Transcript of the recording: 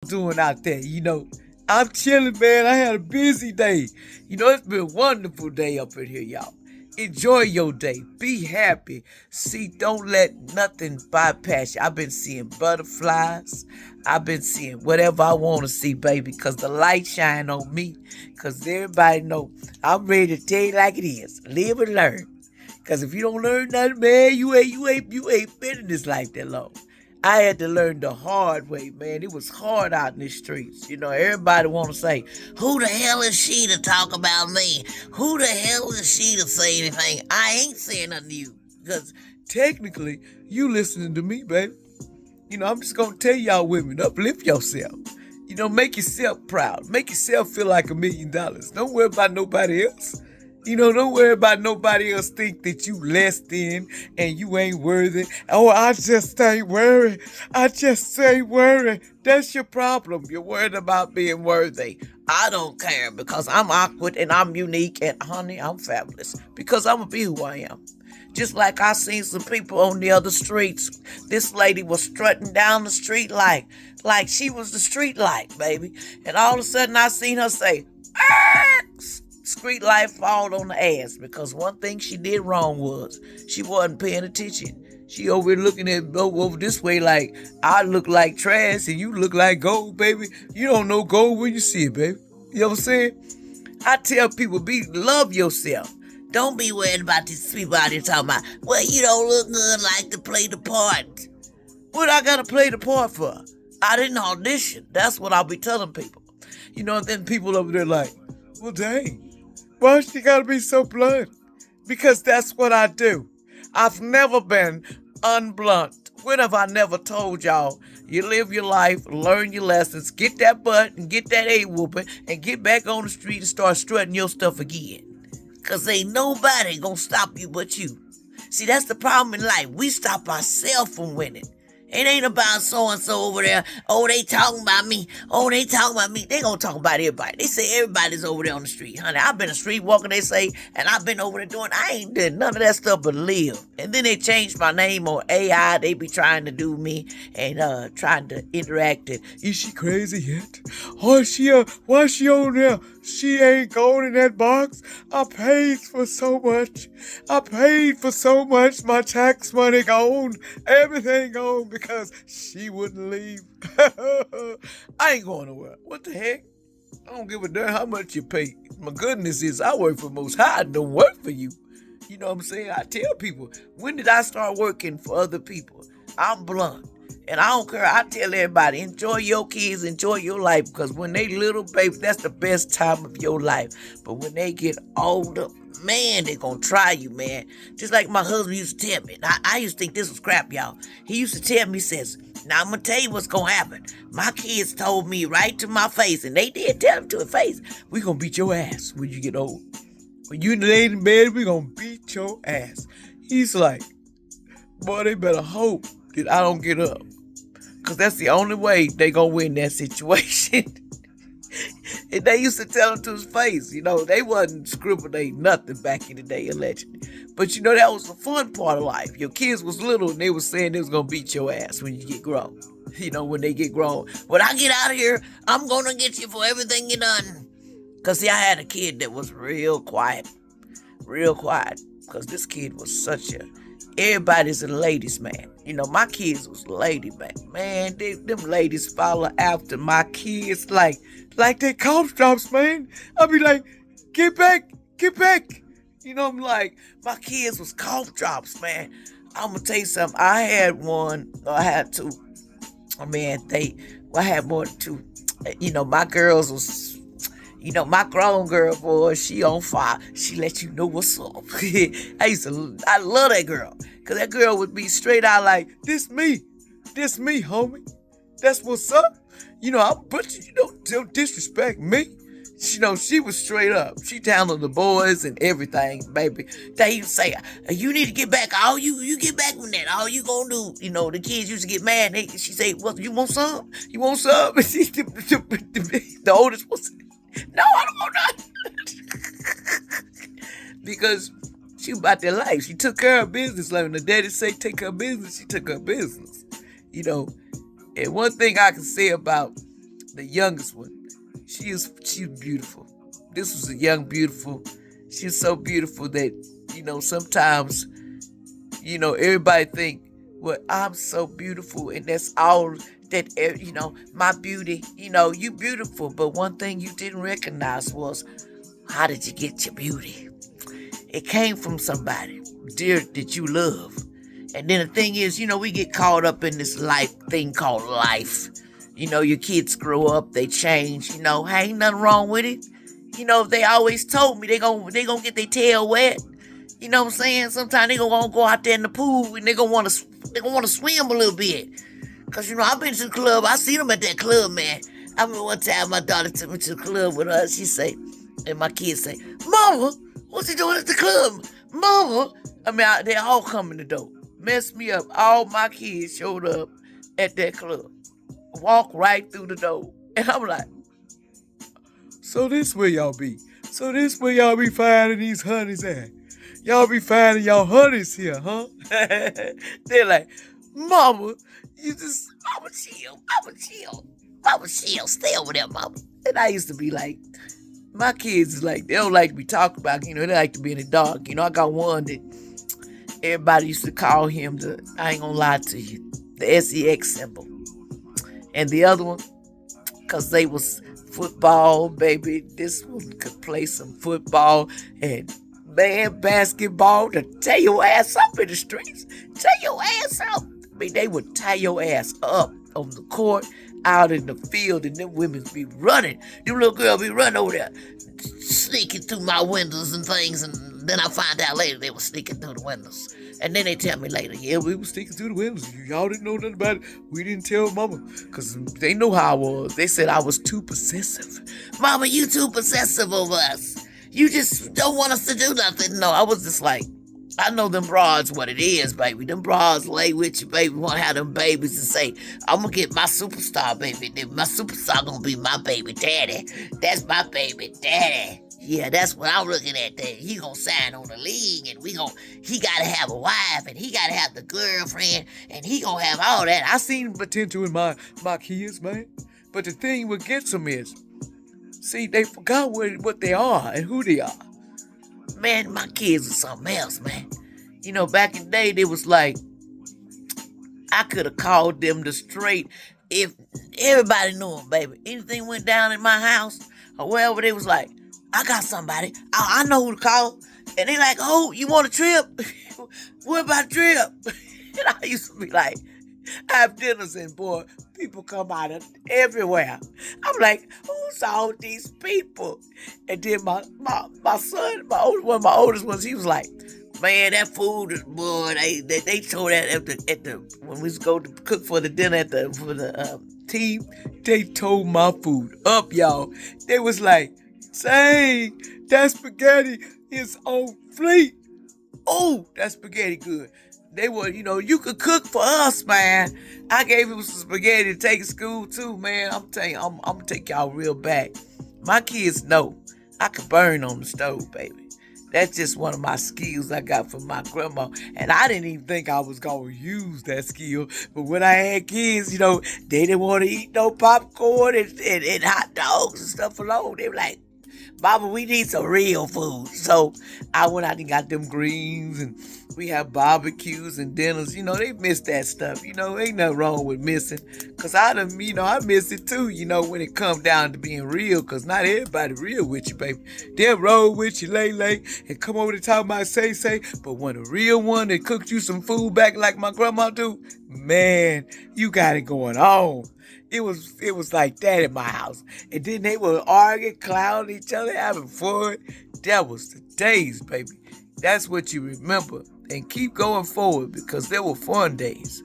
Doing out there, I'm chilling, man. I had a busy day. It's been a wonderful day up in here, y'all. Enjoy your day. Be happy. See, don't let nothing bypass you. I've been seeing butterflies. I've been seeing whatever I want to see, baby, because the light shine on me. Because everybody know I'm ready to tell you like it is. Live and learn. Because if you don't learn nothing, man, you ain't been in this life that long. I had to learn the hard way, man. It was hard out in the streets. Everybody want to say, who the hell is she to talk about me? Who the hell is she to say anything? I ain't saying nothing to you. Because technically, you listening to me, baby. I'm just going to tell y'all women, uplift yourself. Make yourself proud. Make yourself feel like $1,000,000. Don't worry about nobody else. Don't worry about nobody else think that you less than and you ain't worthy. Oh, I just ain't worried. I just ain't worried. That's your problem. You're worried about being worthy. I don't care because I'm awkward and I'm unique and honey, I'm fabulous because I'm gonna be who I am. Just like I seen some people on the other streets. This lady was strutting down the street like she was the street light, baby. And all of a sudden I seen her say, "Ah!" Street light fall on the ass because one thing she did wrong was she wasn't paying attention. She over here looking at over this way like I look like trash and you look like gold, baby. You don't know gold when you see it, baby. You know what I'm saying? I tell people, love yourself. Don't be worried about these people out here talking about, well, you don't look good like to play the part. What I gotta play the part for? I didn't audition. That's what I'll be telling people. And then people over there like, well, dang. Why she gotta be so blunt? Because that's what I do. I've never been unblunt. When have I never told y'all, you live your life, learn your lessons, get that butt and get that A whooping, and get back on the street and start strutting your stuff again. Cause ain't nobody gonna stop you but you. See, that's the problem in life. We stop ourselves from winning. It ain't about so-and-so over there. Oh, they talking about me. Oh, they talking about me. They gonna talk about everybody. They say everybody's over there on the street, honey. I've been a street walker, they say, and I've been over there doing, I ain't done none of that stuff but live. And then they changed my name on AI. They be trying to do me and trying to interact. And, is she crazy yet? Oh, why is she on there? She ain't going in that box. I paid for so much. I paid for so much. My tax money gone. Everything gone because she wouldn't leave. I ain't going nowhere. What the heck? I don't give a damn how much you pay. My goodness is I work for Most High. I don't work for you. You know what I'm saying? I tell people, when did I start working for other people? I'm blunt. And I don't care. I tell everybody, enjoy your kids, enjoy your life. Because when they little babies, that's the best time of your life. But when they get older, man, they gonna try you, man. Just like my husband used to tell me. I used to think this was crap, y'all. He used to tell me, he says, now I'm gonna tell you what's gonna happen. My kids told me right to my face, and they did tell him to his face, we gonna beat your ass when you get old. When you lay in bed, we gonna beat your ass. He's like, boy, they better hope that I don't get up. Because that's the only way they gonna win that situation. And they used to tell him to his face, they wasn't scribbling nothing back in the day, allegedly. But that was the fun part of life. Your kids was little and they was saying they was gonna beat your ass when you get grown. When they get grown. When I get out of here, I'm gonna get you for everything you done. Because see, I had a kid that was real quiet. Real quiet. Because this kid was such a... Everybody's a ladies' man. My kids was lady man. Man, them ladies follow after my kids like they cough drops, man. I'll be like, get back. I'm like, my kids was cough drops, man. I'm gonna tell you something. I had one, I had two. I had more than two. My girls was my grown girl, boy, she on fire. She let you know what's up. I love that girl. Because that girl would be straight out like, this me, homie. That's what's up. But don't disrespect me. She was straight up. She handled the boys and everything, baby. They used to say, you need to get back. All you get back from that. All you gonna do. The kids used to get mad. She say, well, you want some? You want some? The oldest was, no, I don't want nothing. Because she was about their life. She took care of business. Like when the daddy say take care of business, she took her business. And one thing I can say about the youngest one. She's beautiful. This was a young, beautiful. She's so beautiful that, sometimes, everybody think, well, I'm so beautiful and that's all that, my beauty, you beautiful. But one thing you didn't recognize was, how did you get your beauty? It came from somebody dear that you love. And then the thing is, we get caught up in this life thing called life. Your kids grow up, they change, hey, ain't nothing wrong with it. They always told me they gonna get their tail wet. You know what I'm saying? Sometimes they gonna go out there in the pool and they gonna wanna swim a little bit. Cause I've been to the club, I seen them at that club, man. I remember one time my daughter took me to the club with her. She say, and my kids say, Mama, what's he doing at the club? Mama, they all come in the door. Messed me up. All my kids showed up at that club. Walk right through the door. And I'm like, so this where y'all be. So this where y'all be finding these honeys at. Y'all be finding y'all honeys here, huh? They're like, Mama, Mama chill. Stay over there, Mama. And I used to be like, my kids is like, they don't like to be talked about, they like to be in the dark. I got one that everybody used to call him I ain't gonna lie to you, the SEX symbol. And the other one, because they was football, baby. This one could play some football and, man, basketball to tear your ass up in the streets. Tear your ass up. They would tie your ass up on the court, out in the field, and them women be running. Them little girls be running over there, sneaking through my windows and things, and then I find out later they were sneaking through the windows. And then they tell me later, yeah, we were sneaking through the windows. Y'all didn't know nothing about it. We didn't tell Mama, because they know how I was. They said I was too possessive. Mama, you too possessive over us. You just don't want us to do nothing. No, I was just like, I know them broads what it is, baby. Them broads lay with you, baby. Want to have them babies and say, I'm going to get my superstar, baby. My superstar going to be my baby daddy. That's my baby daddy. Yeah, that's what I'm looking at there. He going to sign on the league, and he got to have a wife, and he got to have the girlfriend, and he going to have all that. I seen potential in my kids, man. But the thing what gets them is, see, they forgot what they are and who they are. Man, my kids are something else, man. Back in the day, they was like, I could have called them the straight if everybody knew them, baby. Anything went down in my house or wherever, they was like, I got somebody. I know who to call. And they like, oh, you want a trip? What about a trip? And I used to be like, I have dinners and, boy, people come out of everywhere. I'm like, who's all these people? And then my son, one of my oldest ones, he was like, man, that food is, boy, they told that at the when we was go to cook for the dinner for the team, they told my food up, y'all. They was like, say, that spaghetti is on fleek. Oh, that spaghetti good. They were, you could cook for us, man. I gave him some spaghetti to take to school too, man. I'm telling you, I'm gonna take y'all real back. My kids know I can burn on the stove, baby. That's just one of my skills I got from my grandma. And I didn't even think I was gonna use that skill. But when I had kids, they didn't want to eat no popcorn and hot dogs and stuff alone. They were like, Mama, we need some real food. So I went out and got them greens, and we have barbecues and dinners. They miss that stuff. Ain't nothing wrong with missing. Because I miss it too, when it comes down to being real. Because not everybody real with you, baby. They'll roll with you late, and come over to talk about say. But when a real one that cooked you some food back like my grandma do, man, you got it going on. It was like that in my house. And then they would argue, clown each other, having fun. That was the days, baby. That's what you remember. And keep going forward, because there were fun days.